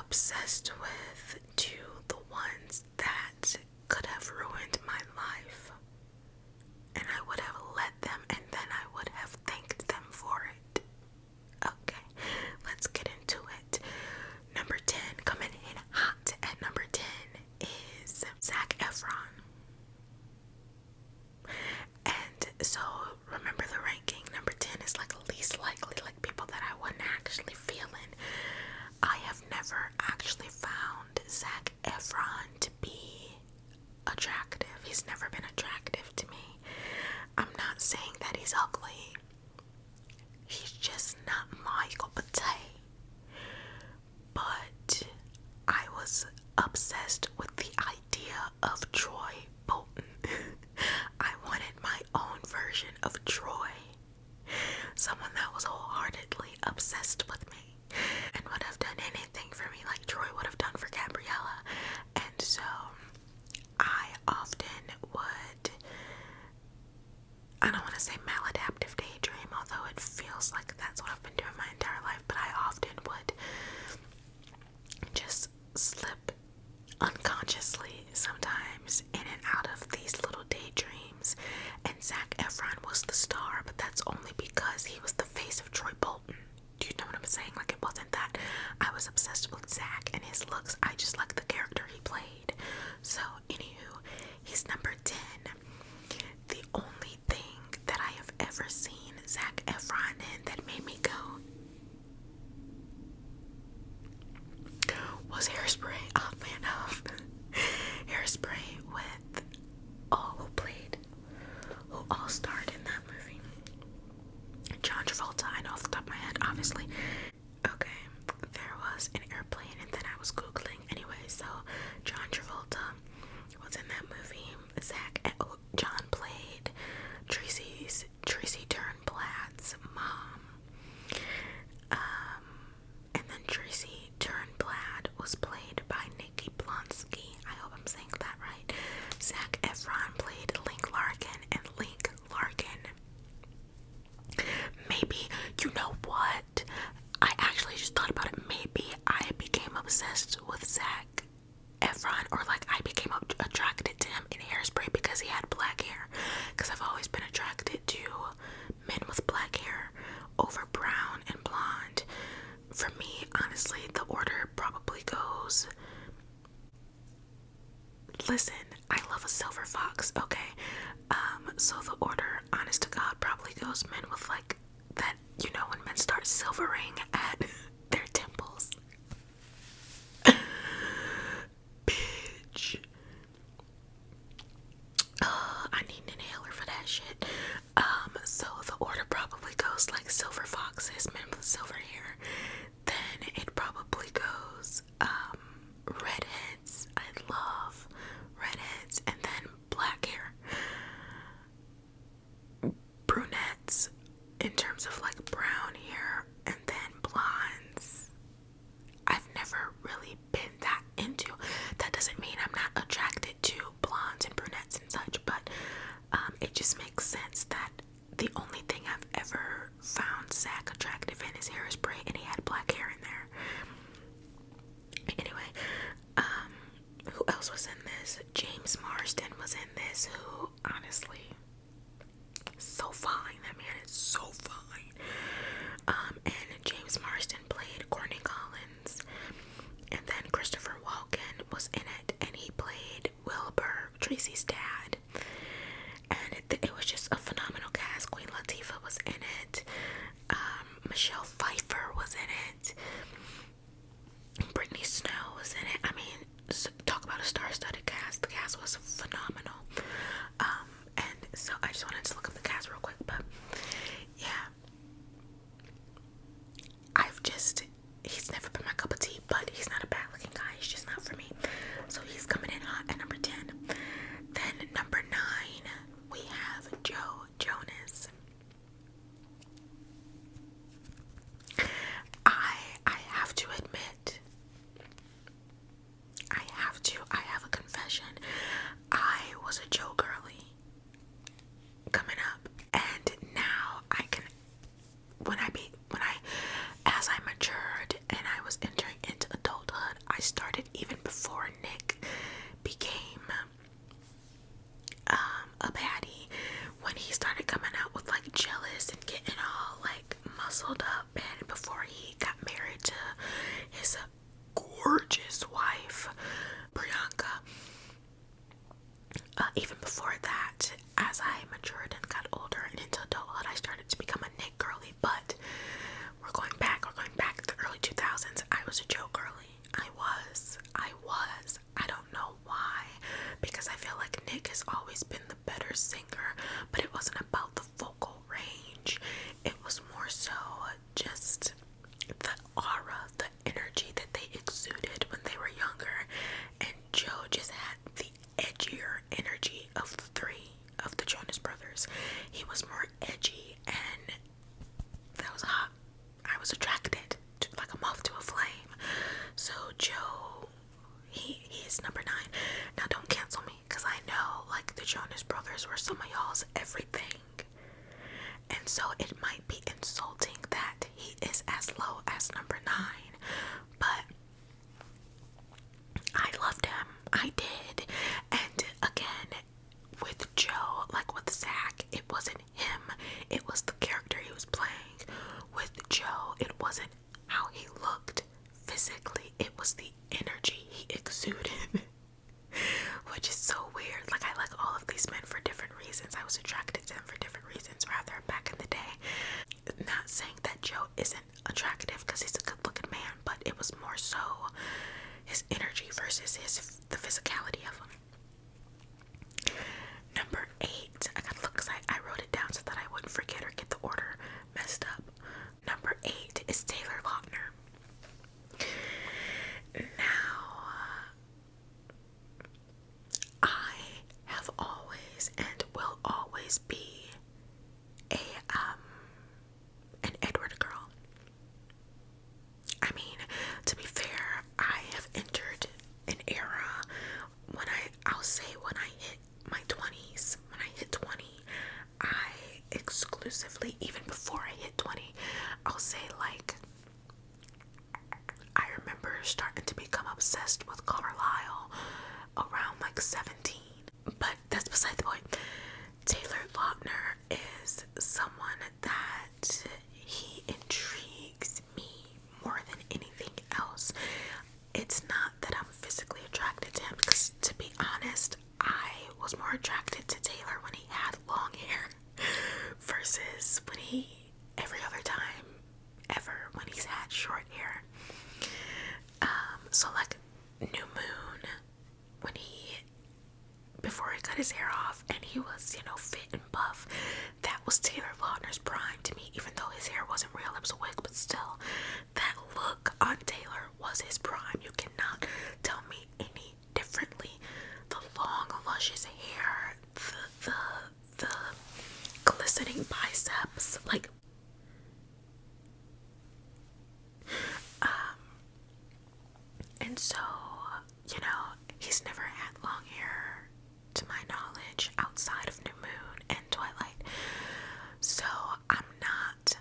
obsessed with to the ones that could have ruined my life, and I would have let them, and then I would have thanked them for it. Okay, let's get into it. Number 10, coming in hot at number 10 is Zac Efron. And so remember the ranking. Number 10 is like least likely, like people that I wouldn't actually feel in. I have never actually found Zac Efron to be attractive. He's never been attractive to me. I'm not saying that he's ugly. He's just not my cup of tea. But I was obsessed with the idea of Troy Bolton. I wanted my own version of Troy. Someone that was wholeheartedly obsessed with me and would have done anything for me like Troy would have done for Gabriella. And so I often would, I don't want to say maladaptive daydream, although it feels like that's what I've been doing my entire life, but I often would just slip unconsciously sometimes in and out of these little daydreams, and Zac Efron was the star, but that's only because he was the face of Troy Bolton. Do you know what I'm saying? Like, it wasn't that I was obsessed with Zac and his looks, I just liked the character he played. So anywho, he's number 10. The only thing that I have ever seen Zac Efron in that made me go was Hairspray. Oh man, Hairspray with, who all starred in that movie? John Travolta, I know off the top of my head, obviously. Okay, there was an airplane and then I was Googling. Anyway, so John Travolta was in that movie. John played Tracy Turnblad's mom. And then Tracy Turnblad was played by Nikki. I hope I'm saying that right. Zac Efron played Link Larkin, and Link Larkin, maybe, you know what? I actually just thought about it. Maybe I became obsessed with Zac Efron, or like I became attracted to him in Hairspray because he had black hair. Because I've always been attracted to men with black hair over brown and blonde. For me, honestly, the order probably goes, listen, I love a silver fox, okay? So the order, honest to God, probably goes men with like that, you know, when men start silvering at their temples. Bitch. I need an inhaler for that shit. So the order probably goes like silver foxes, men with silver hair. Then it probably goes, redheads. I love redheads. And then black hair. Brunettes, in terms of like brown hair, and then blondes. I've never really been that into. That doesn't mean I'm not attracted to blondes and brunettes and such, but it just makes sense that the only thing I've ever found Zac attractive in is Hairspray, and he had black hair in there. Anyway, who else was in this? James Marsden was in this, who, honestly, so fine. That man is so fine. And James Marsden played Courtney Collins, and then Christopher Walken was in it, and he played Wilbur, Tracy's dad. And it was just a phenomenal cast. Queen Latifah was in it. Michelle Pfeiffer was in it. Brittany Snow was in it. I mean, talk about a star-studded cast. The cast was phenomenal. And I started even before Nick became a baddie, when he started coming out with like Jealous and getting all like muscled up, and before he got married to his gorgeous wife Priyanka. Even before that, as I matured and got older and into adulthood, I started to become a Nick girly. But we're going back to the early 2000s. I was a Joe girly. I don't know why, because I feel like Nick has always been the better singer, but it wasn't about the vocal range. It was more so just the aura, the energy that they exuded when they were younger, and Joe just had the edgier energy of the three of the Jonas Brothers. He was more edgy, and that was hot. I was attracted to, like a moth to a flame. So Joe, he's number 9. Now don't cancel me, because I know like the Jonas Brothers were some of y'all's everything, and so it might be insulting that he is as low as number 9, but I loved him. I did. And again, with Joe, like with Zach, it wasn't him, it was the character he was playing. With Joe, it wasn't how he looked physically, it was the energy he exuded. Which is so weird. Like, I like all of these men for different reasons. I was attracted to them for different reasons, rather, back in the day. Not saying that Joe isn't attractive, because he's a good looking man, but it was more so his energy versus the physicality of him. Number 8, I gotta look, because I wrote it down so that I wouldn't forget or get the order messed up. Number 8 is Taylor Lautner. Now, I have always and will always be an Edward girl. I mean, to be fair, I have entered an era when I'll say when I hit my 20s, when I hit 20, I exclusively, even before I hit 20, I'll say like, I remember starting to become obsessed with Carlisle around like 17. But that's beside the point. Taylor Lautner is someone that he intrigues me more than anything else. It's not that I'm physically attracted to him, because to be honest, I was more attracted to Taylor when he had long hair versus when every other time ever when he's had short hair. So like New Moon, when before he cut his hair off and he was, fit and buff, that was Taylor Lautner's prime to me, even though his hair wasn't real, it was a wig, but still, that look on Taylor was his prime. You cannot tell me any differently. The long, luscious hair, the glistening biceps, like, and so, he's never had long hair, to my knowledge, outside of New Moon and Twilight. So I'm not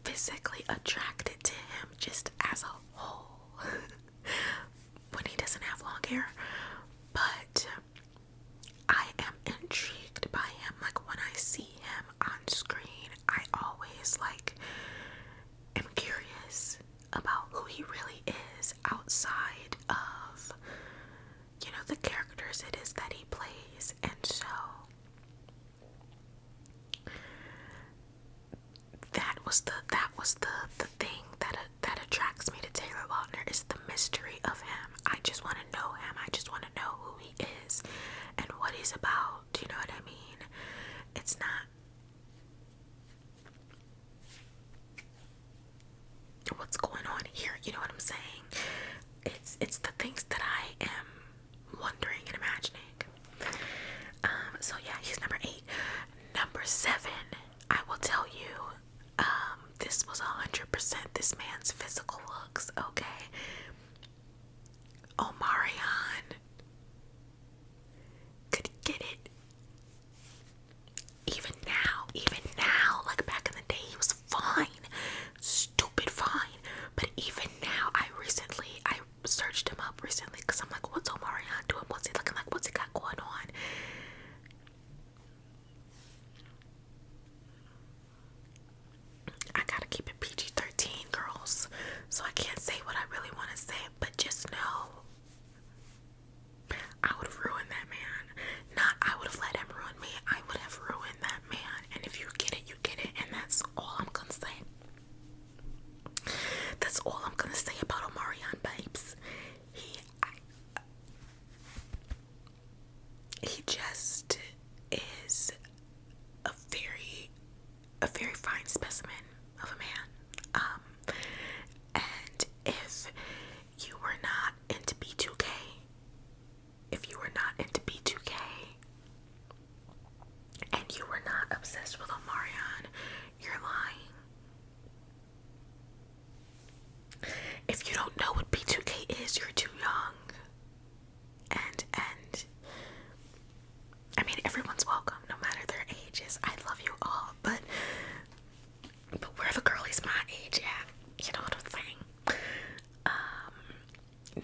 physically attracted to him just as a whole when he doesn't have long hair. But I am intrigued by him. Like, when I see him on screen, I always am curious about who he really is outside of the characters it is that he plays. And so that was the thing that attracts me to Taylor Lautner, is the mystery of him. I just want to know him. I just want to know who he is and what he's about. Do you know what I mean? It's not what's going on here, you know what I'm saying? It's the things that I am wondering and imagining. So yeah, he's number 8. Number 7, I will tell you, this was 100% this man's physical looks, okay? Omarion could get it. Even now, like back in the day, he was fine, stupid fine. But even now, I searched him up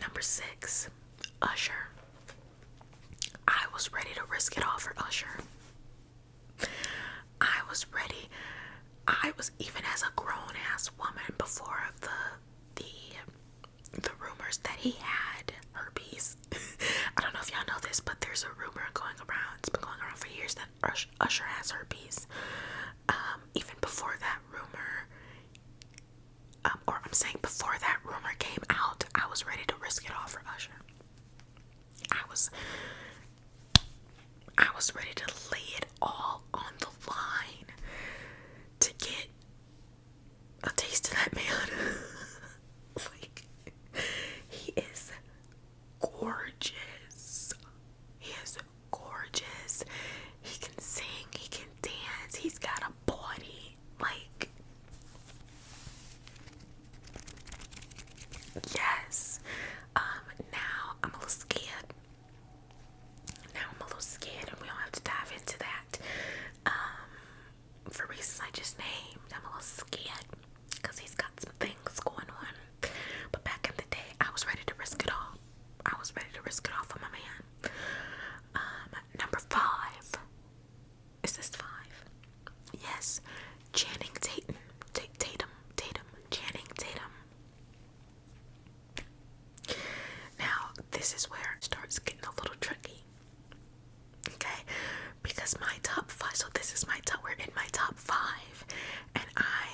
Number 6, Usher. I was ready to risk it all for Usher. I was ready. I was, even as a grown ass woman, before the rumors that he had herpes. I don't know if y'all know this, but there's a rumor going around. It's been going around for years that Usher has herpes. Even before that rumor, or I'm saying before that rumor came out, I was ready to risk it all for Usher. I was ready to lay it all on the line to get a taste of that man. Like, he is gorgeous. He is gorgeous. He can sing, he can dance, he's got a body. Like, yes. Now I'm a little scared. And we don't have to dive into that. For reasons I just named, I'm a little scared because he's got some things going on. But back in the day, I was ready to risk it all. I was ready to risk it all for my man. Number 5. Is this 5? Yes. Channing Tatum. Channing Tatum. Now, this is where it starts getting a little tricky. Okay? Because my top 5, so this is my top, we're in my top 5, and I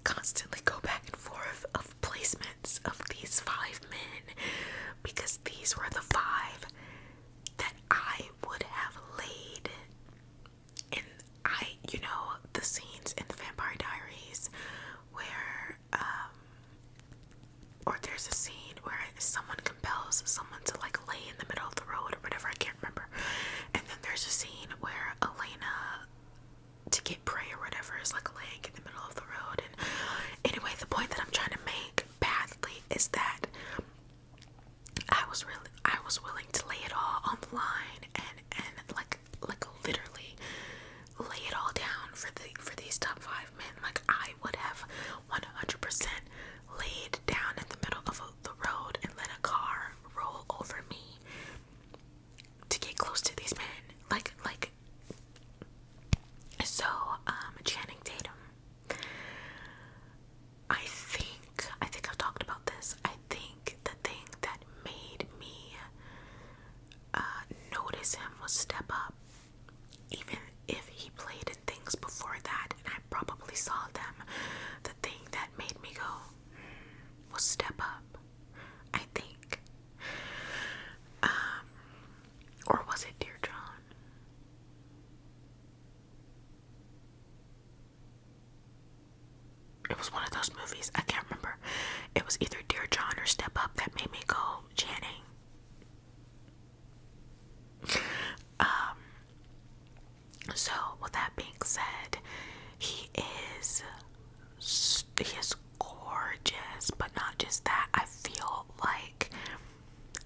constantly go back and forth of placements of these 5 men, because these were the 5 that I would have laid in, the scenes in the Vampire Diaries where, or there's a scene where someone compels someone to like lay in the middle of the road or whatever, I can't remember. And then there's a scene where Elena, to get prey or whatever, is like laying in the middle of the road. And anyway, the point that I'm trying to make badly is that I was willing to lay it all on the line and like literally lay it all down for these top 5 men. Like, I would have 100% laid down in the middle of the road and let a car roll over me to get close to these men. So, Channing Tatum. I think I've talked about this. I think the thing that made me notice him was Step Up. Even if he played in things before that, and I probably saw them, the thing that made me go was Step Up, I think. Or was it Dear John? It was one of those movies. I can't remember. It was either Dear John or Step Up that made me go Channing. So with that being said, he is gorgeous, but not just that. I feel like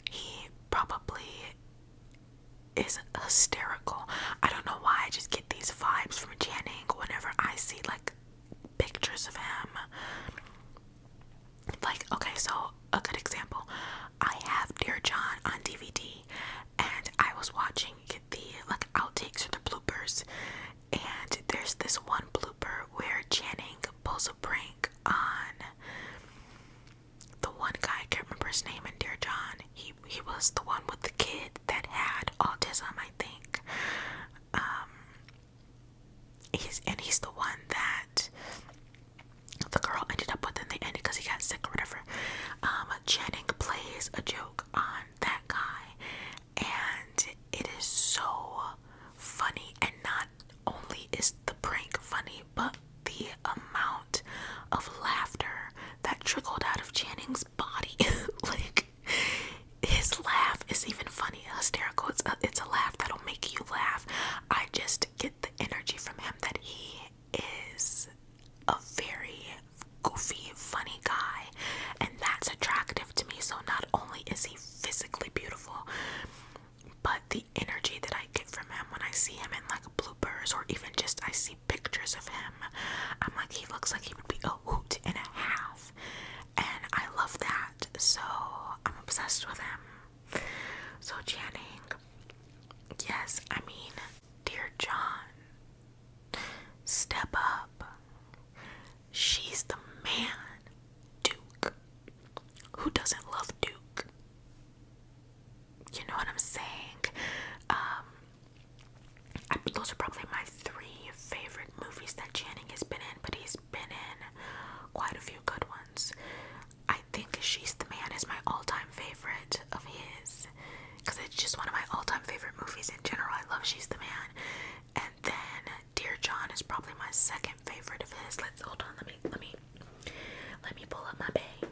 he probably is hysterical. I don't know why, I just get these vibes from Channing whenever I see like pictures of him. Like, okay, so a good example, I have Dear John on DVD, and I was watching the like outtakes or the bloopers, and there's this one blooper where Channing pulls a prank on the one guy, I can't remember his name in Dear John. He was the one with the kid that had autism, I think. He's the one that the girl ended up with in the end because he got sick or whatever. Channing plays a joke on that guy, and it is so funny. And not only is the prank funny, but the amount of laughter that trickled out of Channing's body, like, his laugh is even funny, hysterical. It's a laugh that'll make obsessed with him. So Channing, yes, I mean, dear John, step up. She's the man. Duke. Who doesn't love Duke? You know what I'm saying? Those are probably my 3 favorite movies that Channing has been in, but he's been in quite a few good ones. I think She's the Man is my all-time favorite of his, because it's just one of my all-time favorite movies in general. I love She's the Man. And then Dear John is probably my second favorite of his. Hold on, let me pull up my bay.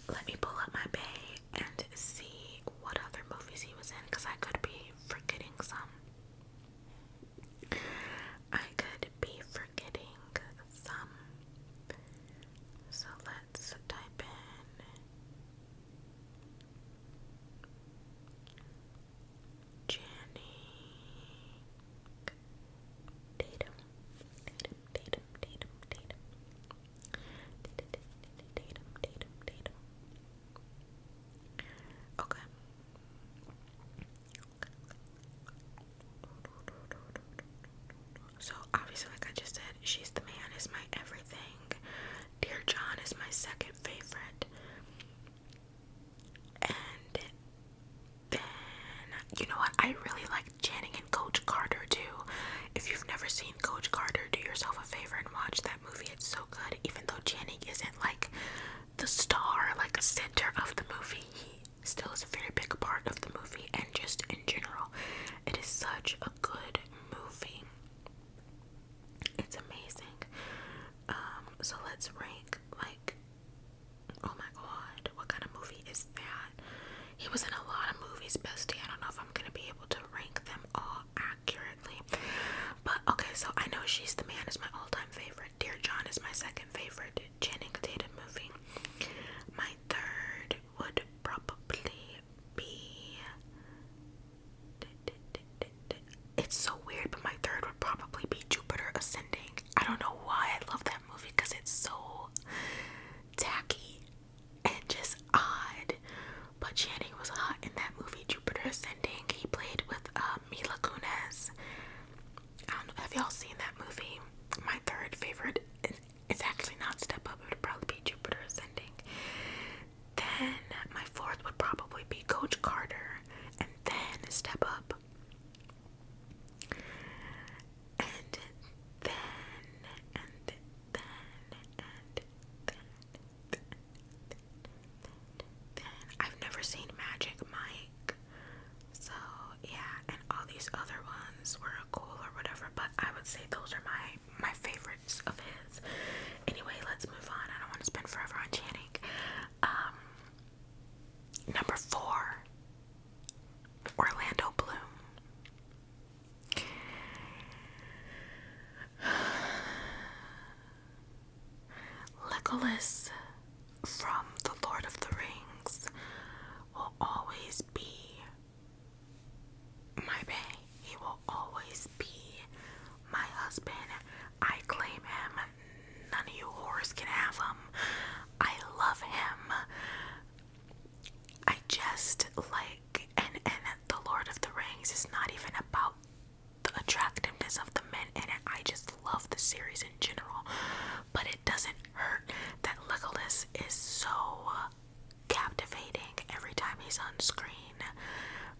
Let me pull up my bay and see what other movies he was in, because I could be forgetting some. So let's type in Channing Tatum. Okay. So obviously, like I just said, She's the Man is my everything. Dear John is my second favorite. And then, you know what? I really like Channing and Coach Carter too. If you've never seen Coach Carter, do yourself a favor and watch that movie. It's so good. Even though Channing isn't like the star, like a center of the movie, he still is a very big part of the movie, and just in general, it is such a good movie. It's amazing. So let's rank, like, oh my god, what kind of movie is that? He was in a lot of movies, bestie. I don't know if I'm gonna be able to rank them all accurately, but okay, so I know She's the Man is my all-time favorite. Dear John is my second favorite Channing Tatum movie. My third would probably be, it's so weird, but my third would probably be Jupiter Ascending. I don't know why I love that movie, because it's so tacky and just odd. But Channing was hot in that movie, Jupiter Ascending. He played with Mila Kunis. I don't know, have y'all seen that movie? My third favorite is actually not Step Up. It would probably be Jupiter Ascending. Then my fourth would probably be Coach Carter, and then Step Up. I've never seen Magic Mike, so yeah, and all these other ones were cool or whatever, but I would say those are my favorites of his. Anyway, let's move on. I don't want to spend forever on Channing. Number 4, Orlando Bloom. Legolas from The Lord of the Rings will always be my bae. He will always be my husband. I claim him. None of you whores can have him. I love him. I just like, and The Lord of the Rings is not even about the attractiveness of the men in it. I just love the series in general. But it doesn't hurt that Legolas is so captivating every time he's on screen,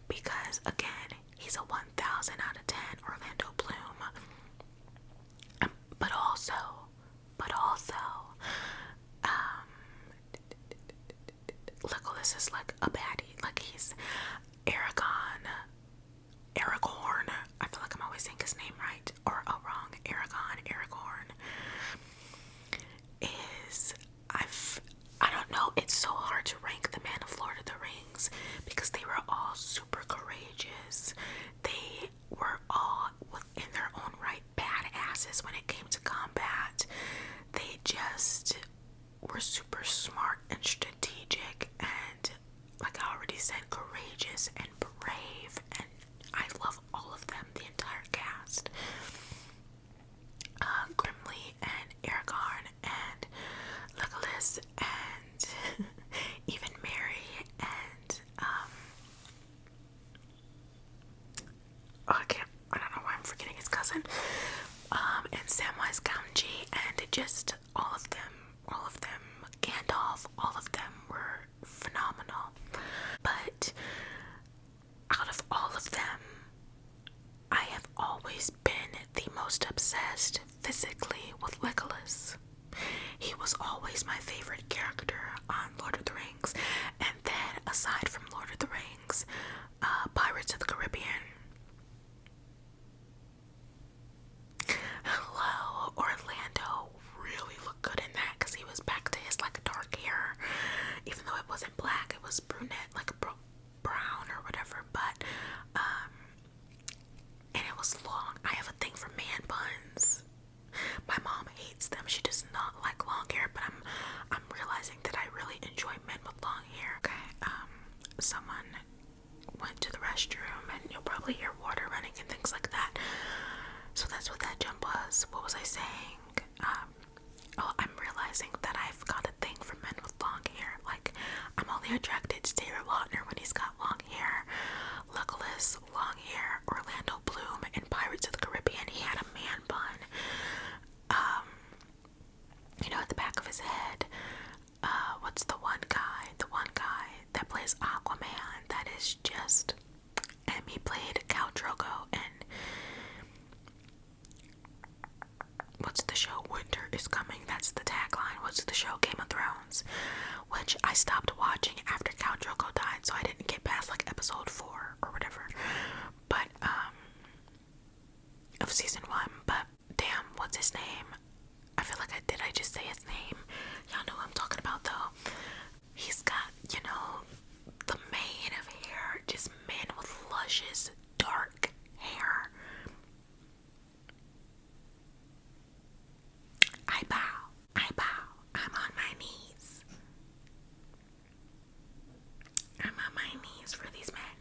because again, he's a 1000 out of 10 Orlando Bloom. But also, Legolas is like a baddie. Like, he's Aragorn. I feel like I'm always saying his name right, or wrong. Aragorn is, I don't know, it's so hard to rank the men of Lord of the Rings, because they were all super courageous. They were all in their own right badasses when it came to combat. They just were super smart and strategic, and like I already said, courageous and brave, and I love all of them, the entire cast. Gimli and Aragorn and Legolas and even Merry I don't know why I'm forgetting his cousin. And Samwise Gamgee, and just all of them, Gandalf, all of them were phenomenal. But out of all of them, I have always been the most obsessed physically with Legolas. He was always my favorite character on Lord of the Rings. And then, aside from Lord of the Rings, Pirates of the Caribbean. Hello, Orlando really looked good in that because he was back to his like dark hair. Even though it wasn't black, it was brunette, like brown or whatever. But, and it was long. I have a thing for man buns. My mom hates them. She does not like long hair, but I'm realizing that I really enjoy men with long hair. Okay, someone went to the restroom, and you'll probably hear water running and things like that. So that's what that jump was. What was I saying? I'm realizing that I've got a thing for men with long hair. Like, I'm only attracted to Taylor Lautner when he's got long hair. Legolas, long hair. Orlando Bloom in Pirates of the Caribbean, he had a man bun. At the back of his head. What's the one guy? The one guy that plays Aquaman. That is just... And he played Khal Drogo and... What's the show? Winter is Coming. That's the tagline. What's the show? Game of Thrones. Which I stopped watching after Khal Drogo died, so I didn't get past like episode 4 or whatever. But, of season 1. But, damn, what's his name? I feel like I just say his name? Y'all know who I'm talking about though. He's got, the mane of hair. Just men with luscious, dark hair. I bow. I'm on my knees. I'm on my knees for these men.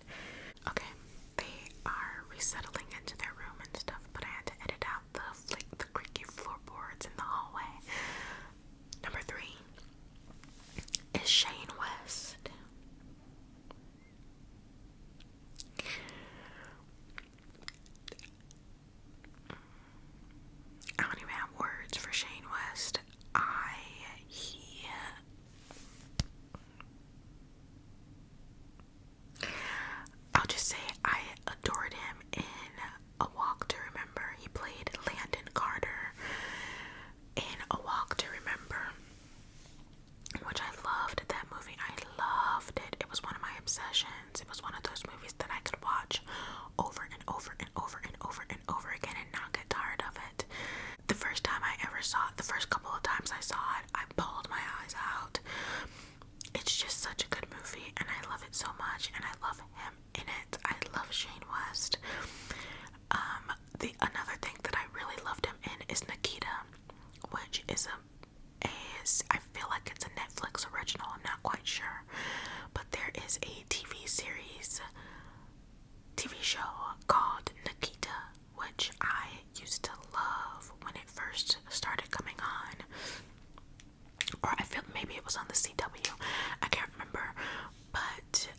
Okay, they are resettling into their room and stuff, but I had to edit out the creaky floorboards in the hallway. Number 3 is Shane West. I don't even have words for Shane West. I'll just say I adored him in A Walk to Remember. He played Landon Carter in A Walk to Remember, which I loved that movie. I loved it. It was one of my obsessions. It was one of those movies that I could watch over and over and over and over and over again and not get tired of it. The first time I ever saw it, the first couple of times I saw it, I bawled my eyes out. It's just such a good movie, and I love it so much, and I love him in it. I love Shane West. Another thing that I really loved him in is Nikita, which is I feel like it's a Netflix original. I'm not quite sure, but there is a TV show called Nikita, which I used to love when it first started coming on. Or I feel maybe it was on the CW. I can't remember. But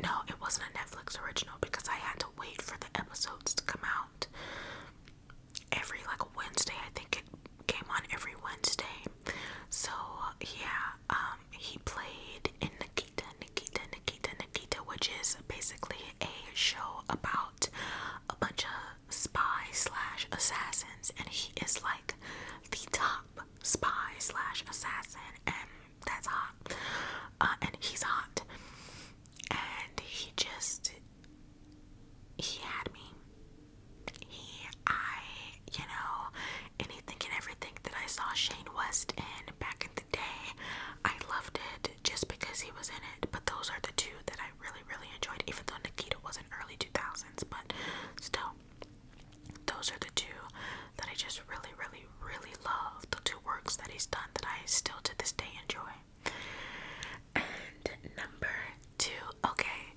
no, it wasn't a Netflix original because I had to wait for the episodes to come out every Wednesday. I think it came on every Wednesday. So yeah, he played in Nikita, which is basically a show about a bunch of spy/assassins, and he is like the top spy/assassin, and that's hot. And he's hot, and he had me. Anything and everything that I saw Shane West in back in the day, I loved it just because he was in it. But those are the two that I really, really enjoyed, even though Nikita was in early 2000s, but still, those are the two that I just really, really, really love. The two works that he's done that I still to this day enjoy. And number 2, okay,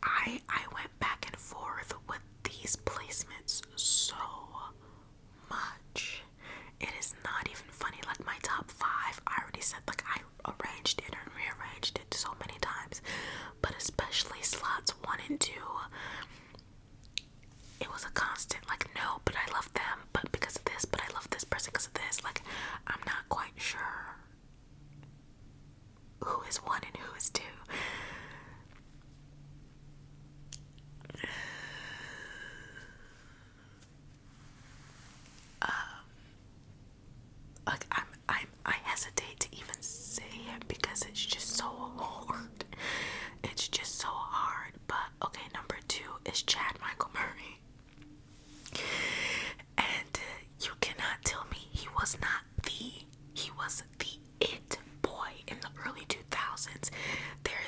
I went back and forth with these placements so much. It is not even funny. Like my top 5, I already said, I arranged it and rearranged it so many times, but especially slots 1 and 2,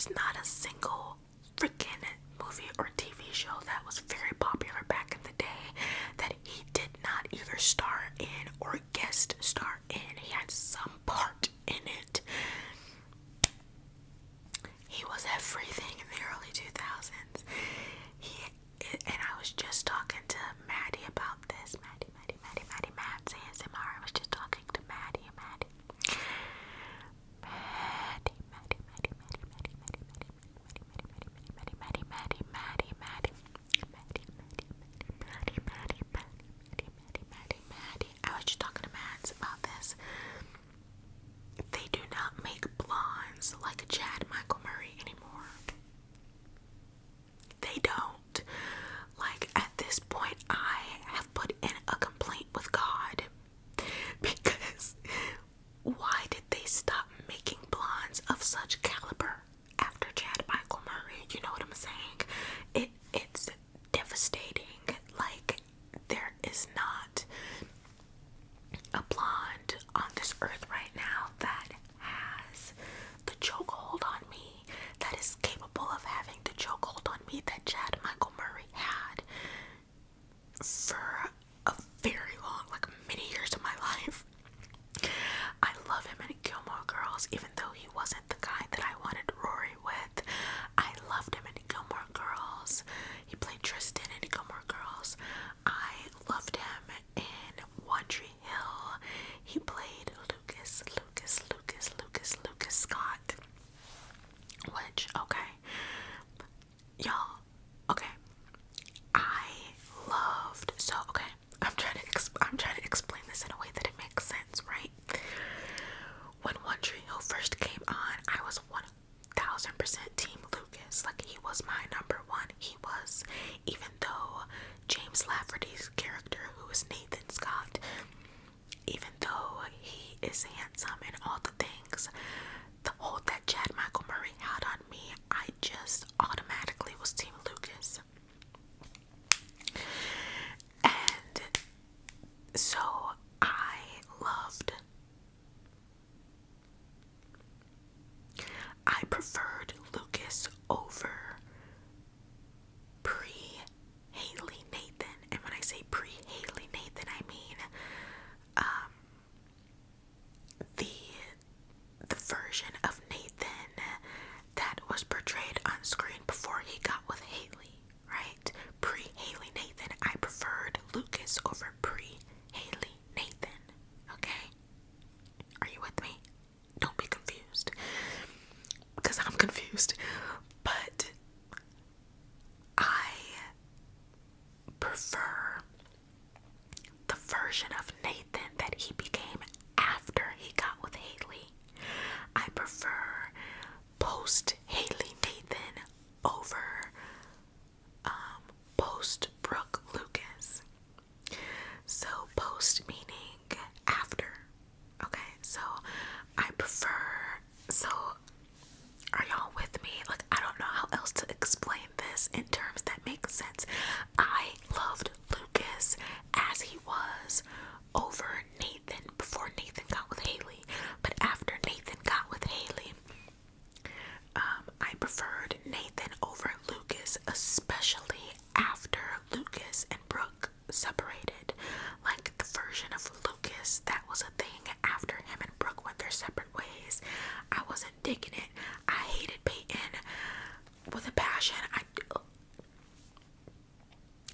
is not a single freaking movie or TV show that was very popular back in the day that he did not either star in or guest star in. He had some part in it. He was everything in the early 2000s. And I was just talking to Maddie about this. Maddie, ASMR. I was just talking to Maddie. I was just talking to Mads about this. They do not make blondes like Chad Michael Murray anymore. They don't. Like, at this point, I have put in a complaint with God because why did they stop making blondes of such caliber after Chad Michael Murray? You know what I'm saying? It's devastating. Like, there is not a blonde on this earth right now that has the chokehold on me, that is capable of having the chokehold on me that Chad Michael Murray had for a very long, like many years of my life. I love him in Gilmore Girls, even though he wasn't the guy that I wanted Rory with. I loved him in Gilmore Girls. He played Tristan in Gilmore Girls. I loved him in One Tree Hill. He played Lucas Scott. Which, okay, y'all, okay, I loved, so, okay, I'm trying to explain this in a way that it makes sense, right? When One Tree Hill first came on, I was 1000% Team Lucas. Like, he was my number one. He was, even though James Lafferty's character, who is Nathan Scott, even though he is handsome and all the things, the hold that Chad Michael Murray had on me, I just automatically was Team Lucas. And so I preferred Lucas over pre-Haley Nathan. And when I say pre-Haley Nathan, I mean the version of Nathan that was portrayed on screen before he got with Haley, right? Pre-Haley Nathan, I preferred Lucas over pre-Haley Nathan, okay? Are you with me? Don't be confused, because I'm confused, but I prefer the version of Nathan that he became after he got with Haley. I prefer post Haley Nathan over post Brooke Lucas. So post meaning after. Okay, so I prefer, so are y'all with me? Like, I don't know how else to explain this in terms that make sense. I loved Lucas as he was over Nathan before Nathan got with Haley, but after Nathan got with Haley, I preferred Nathan over Lucas, especially after Lucas and Brooke separated. Like, the version of Lucas that was a thing after him and Brooke went their separate ways, I wasn't digging it. I hated Peyton with a passion.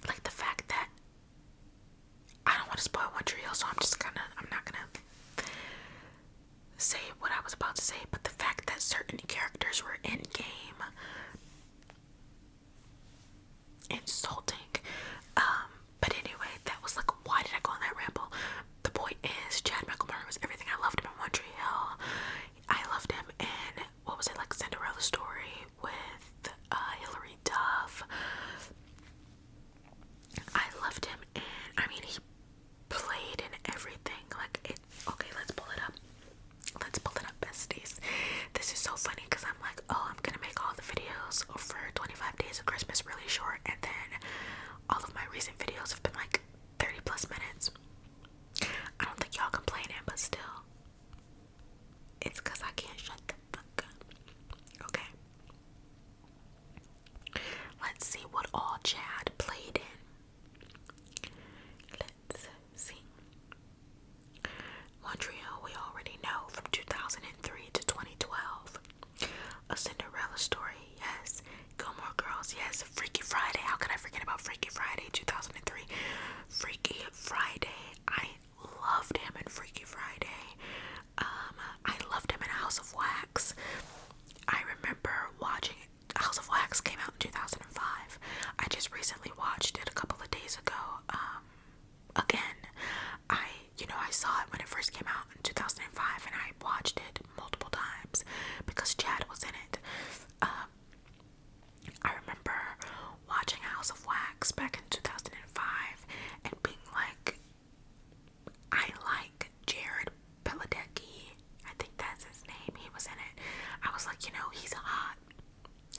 Like, the fact that, I don't want to spoil One Tree Hill, so I'm not gonna say what I was about to say, but the fact that certain characters were in game, insulting. But anyway, that was like, why did I go on that ramble? The point is, Chad Michael Murray was everything. I loved him in One Tree Hill. I loved him in, what was it, like Cinderella Story with Hilary Duff. I loved him in, I mean, he played in everything. Like, okay, let's pull it up. Besties. This is so funny because I'm like, oh, I'm gonna make all the videos for 25 Days of Christmas really short, and then all Chad played in. Let's see. One trio we already know from 2003 to 2012. A Cinderella Story, yes. Gilmore Girls, yes. Freaky Friday, how could I forget about Freaky Friday 2003? Freaky Friday, I loved him in Freaky Friday. I loved him in House of Wax. I remember watching House of Wax came out in 2005. I just recently watched it a couple of days ago. Again, I saw it when it first came out in 2005, and I watched it multiple times because Chad was in it. I remember watching House of Wax back in 2005 and being like, I like Jared Padalecki. I think that's his name. He was in it. I was like, he's hot,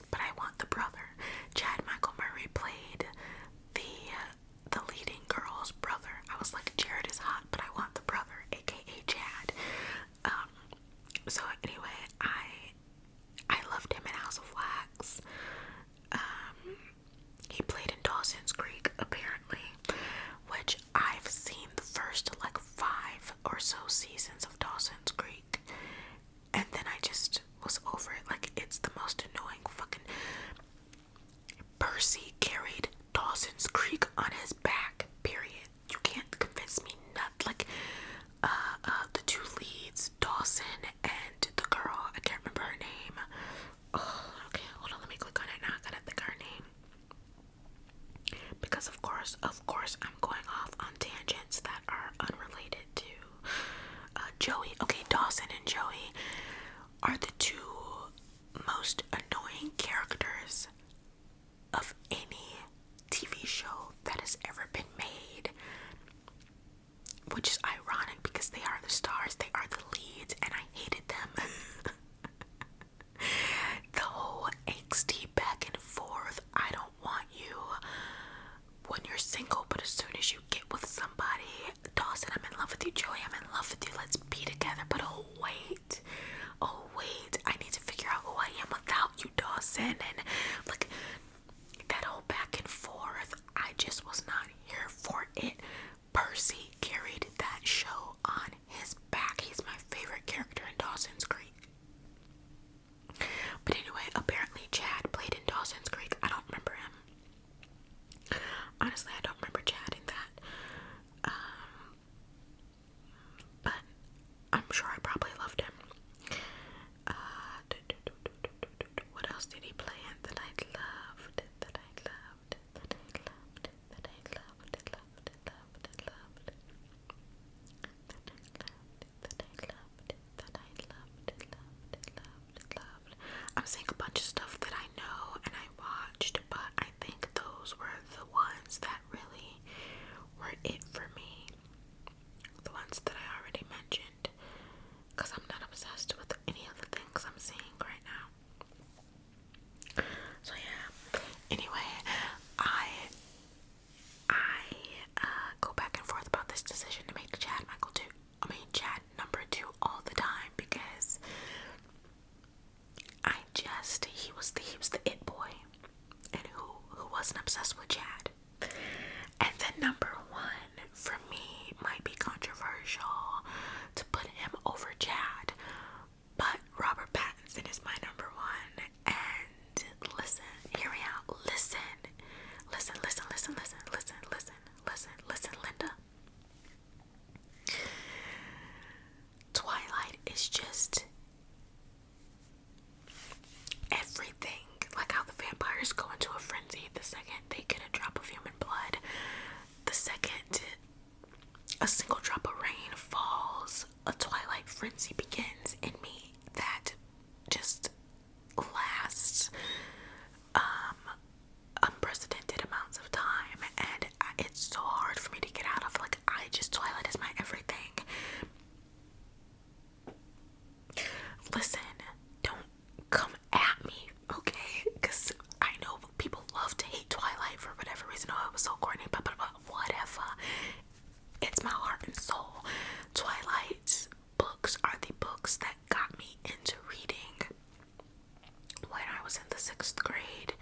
but I want the brother. Chad Michael Murray played the leading girl's brother. I was like, Jared is hot, but I want the brother, aka Chad. So anyway, I loved him in House of Wax. He played in Dawson's Creek, apparently, which I've seen the first 5 or so seasons of Dawson's Creek, and then I just was over it. It's the most annoying fucking. Percy carried Dawson's Creek on his back, period. You can't convince me not. The two leads, Dawson and the girl, I can't remember her name. Oh, okay, hold on, let me click on it now. I gotta think of her name. Because of course, I'm going off on tangents that are unrelated to Joey. Okay, Dawson and Joey are the two most annoying characters of any TV show that has ever been made, which is ironic because they are the stars, they are the leads, and I hated them. The whole angsty back and forth, I don't want you when you're single, but as soon as you get with somebody, Dawson, I'm in love with you, Joey, I'm in love with you, let's be together, but oh wait, I need to figure out who I am without you, Dawson, and that whole back and forth, I just was not here for it. Percy carried that show on his back. He's my favorite character in Dawson's Creek. But anyway, apparently Chad played in Dawson's Creek. I don't remember him. Honestly, I don't remember Chad in that. But I'm sure I probably loved him. What else did he play in that I loved? I'm saying a bunch of stuff that I know and I watched, but I think those were the ones that really were it for me. The ones that I already mentioned, because I'm not obsessed with any of the things I'm seeing right now. So yeah. Anyway, I go back and forth about this decision to make Chad Chad number 2 all the time, because he was the it boy, and who wasn't obsessed with Chad. And then number 1 for me might be controversial to put him over Chad, but Robert Pattinson is my number 1. And listen, hear me out. Listen, Linda. Twilight is just everything. Like how the vampires go into a frenzy the second they get a drop of human blood. The second a single drop of rain falls, a twilight frenzy begins in me that just lasts unprecedented amounts of time, and it's so hard for me to get out of. Twilight is my everything. Listen, don't come at me, okay? Because I know people love to hate Twilight for whatever reason. Oh, it was so corny, but whatever. It's my heart and soul. Twilight's books are the books that got me into reading when I was in the 6th grade.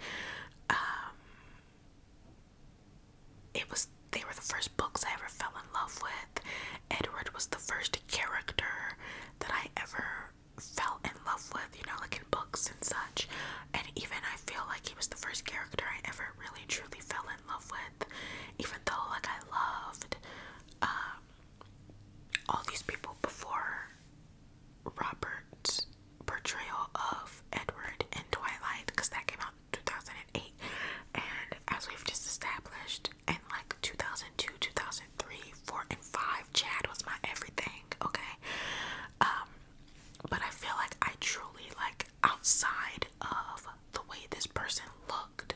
books and such. And even I feel like he was the first character I ever really truly fell in love with, even though like I loved all these people before Robert's portrayal of Edward in Twilight, because that came out in 2008. And as we've just established, in like 2002, 2003, 4, and 5, Chad was my everything, okay? But I feel like I truly, like, outside of the way this person looked,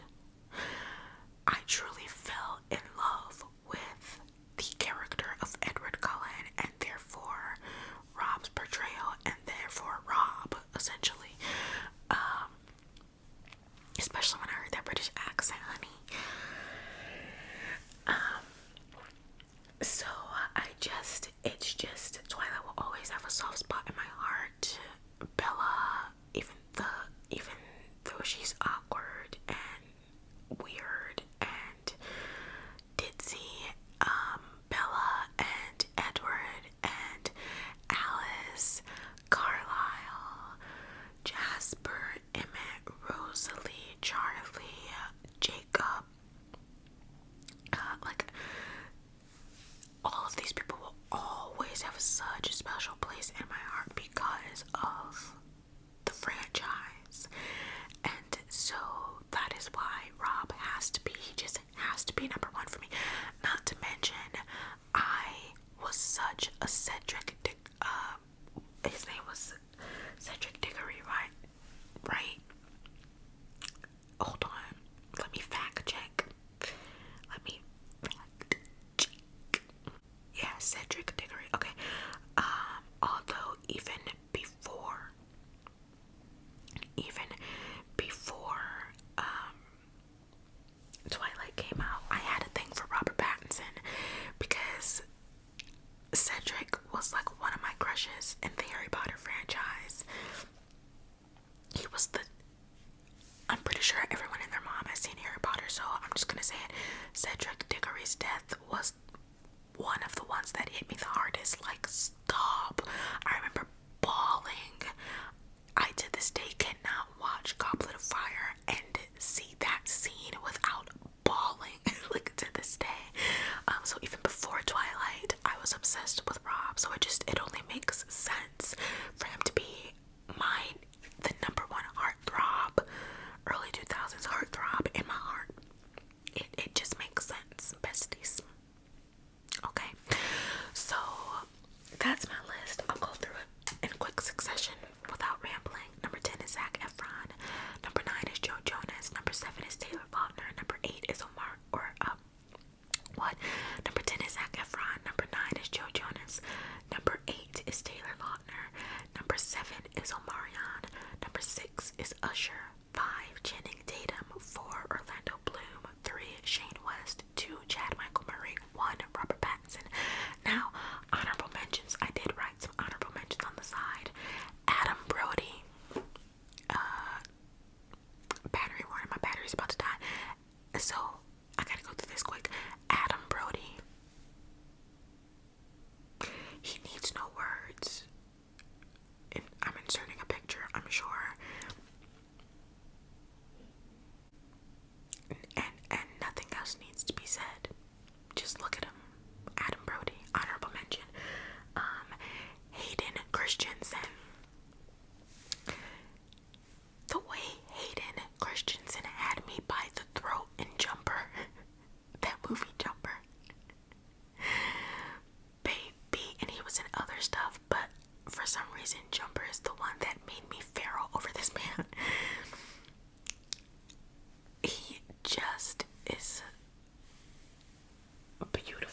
I truly fell in love with the character of Edward Cullen, and therefore Rob's portrayal, and therefore Rob, essentially. Especially when I heard that British accent, honey. So it's just, Twilight will always have a soft spot in my heart. Bella, even though she's awkward and weird and ditzy, Bella and Edward and Alice, Carlisle, Jasper, Emmett, Rosalie, Charlie, Jacob, like, all of these people will always have such a special place in my heart because of the franchise. And so that is why Rob he just has to be number one for me. Not to mention, I was such a his name was Cedric Diggory, right? Hold on, let me fact check. Yeah, Cedric Diggory. Okay. Although even before Twilight came out, I had a thing for Robert Pattinson because Cedric was like one of my crushes in the Harry Potter franchise. He was I'm pretty sure everyone and their mom has seen Harry Potter, so I'm just gonna say it. Cedric Diggory's death was one of the ones that hit me the hardest. Like, stop. I remember bawling. I to this day cannot watch Goblet of Fire and see that scene without bawling. Like, to this day. So even before Twilight, I was obsessed with Rob. So it only makes sense for him to be the number one heartthrob, early 2000s heartthrob in my heart. It just makes sense, besties. Okay, so that's my list. I'll go through it in quick succession without rambling. Number 10 is Zac Efron. Number 9 is Joe Jonas. Number 7 is Taylor Lautner. Number 8 is Number 10 is Zac Efron. Number 9 is Joe Jonas. Number 8 is Taylor Lautner. Number 7 is Omarion. Number 6 is Usher. 5, Channing Tatum. 4, Orlando Bloom. 3, Shane West. 2, Chad Michael Murray. 1, Robert Pattinson. Now, honorable mentions. I did write some honorable mentions on the side. Adam Brody. Battery warning, my battery's about to die. So, I gotta go through this quick. Adam Brody. He needs no words. And I'm inserting a picture, I'm sure. And nothing else needs to be said. Just look at him. Adam Brody. Honorable mention. Hayden Christensen. The way Hayden Christensen had me by the throat in Jumper. That movie Jumper. Baby. And he was in other stuff, but for some reason Jumper is the one that made me feral over this man. He just is beautiful.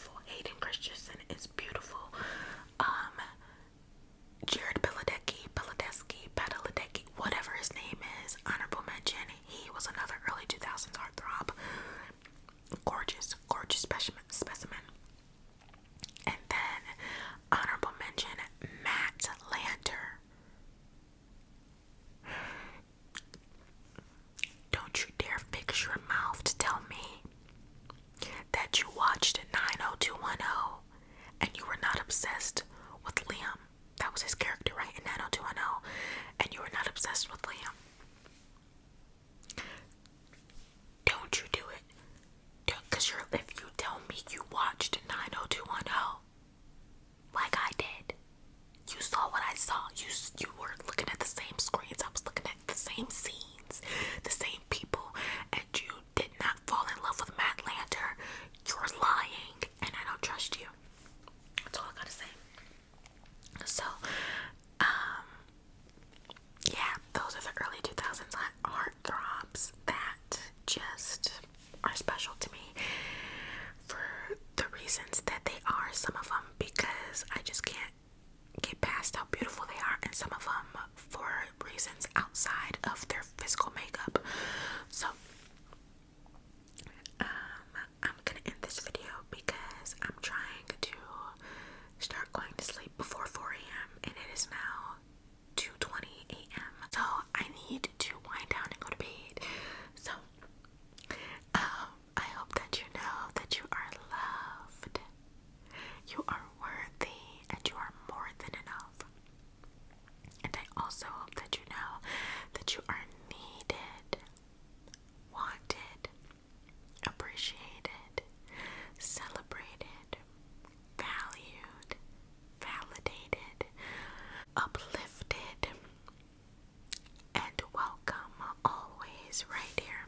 is right here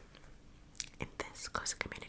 in this closet community.